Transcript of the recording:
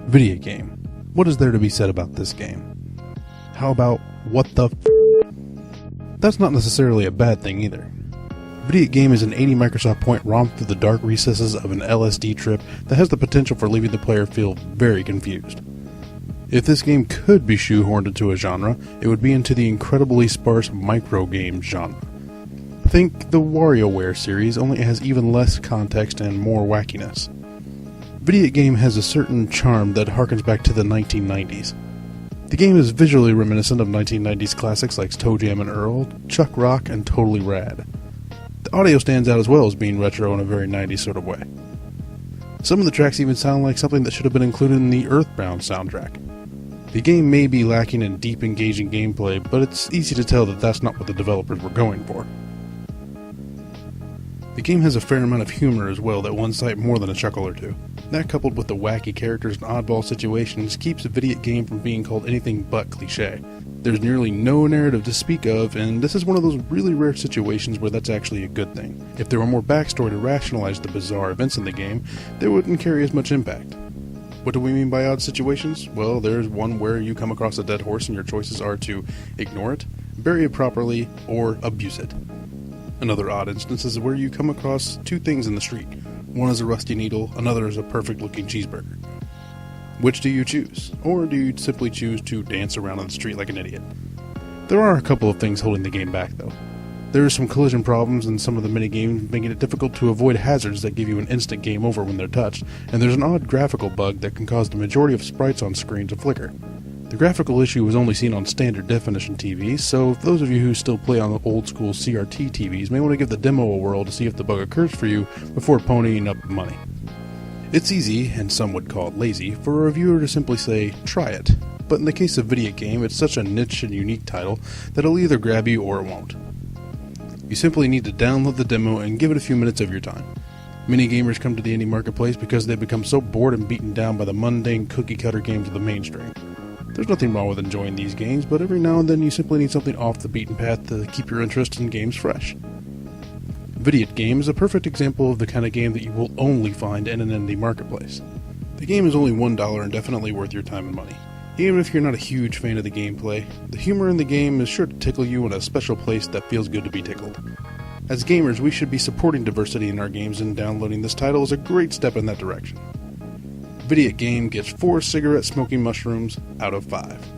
Vidiot game. What is there to be said about this game? How about what the That's not necessarily a bad thing either. Vidiot game is an 80 Microsoft point romp through the dark recesses of an LSD trip that has the potential for leaving the player feel very confused. If this game could be shoehorned into a genre, it would be into the incredibly sparse micro game genre. Think the WarioWare series, only it has even less context and more wackiness. Vidiot game has a certain charm that harkens back to the 1990s. The game is visually reminiscent of 1990s classics like Toe Jam and Earl, Chuck Rock, and Totally Rad. The audio stands out as well as being retro in a very 90s sort of way. Some of the tracks even sound like something that should have been included in the Earthbound soundtrack. The game may be lacking in deep, engaging gameplay, but it's easy to tell that that's not what the developers were going for. The game has a fair amount of humor as well that won sight more than a chuckle or two. That, coupled with the wacky characters and oddball situations, keeps a Vidiot game from being called anything but cliché. There's nearly no narrative to speak of, and this is one of those really rare situations where that's actually a good thing. If there were more backstory to rationalize the bizarre events in the game, they wouldn't carry as much impact. What do we mean by odd situations? Well, there's one where you come across a dead horse and your choices are to ignore it, bury it properly, or abuse it. Another odd instance is where you come across two things in the street. One is a rusty needle, another is a perfect-looking cheeseburger. Which do you choose? Or do you simply choose to dance around on the street like an idiot? There are a couple of things holding the game back, though. There are some collision problems in some of the mini-games, making it difficult to avoid hazards that give you an instant game over when they're touched, and there's an odd graphical bug that can cause the majority of sprites on screen to flicker. The graphical issue was only seen on standard definition TVs, so those of you who still play on the old-school CRT TVs may want to give the demo a whirl to see if the bug occurs for you before ponying up the money. It's easy, and some would call it lazy, for a reviewer to simply say, try it. But in the case of Vidiot game, it's such a niche and unique title that it'll either grab you or it won't. You simply need to download the demo and give it a few minutes of your time. Many gamers come to the indie marketplace because they've become so bored and beaten down by the mundane cookie-cutter games of the mainstream. There's nothing wrong with enjoying these games, but every now and then you simply need something off the beaten path to keep your interest in games fresh. Vidiot game is a perfect example of the kind of game that you will only find in an indie marketplace. The game is only $1 and definitely worth your time and money. Even if you're not a huge fan of the gameplay, the humor in the game is sure to tickle you in a special place that feels good to be tickled. As gamers, we should be supporting diversity in our games, and downloading this title is a great step in that direction. Vidiot game gets 4 cigarette smoking mushrooms out of 5.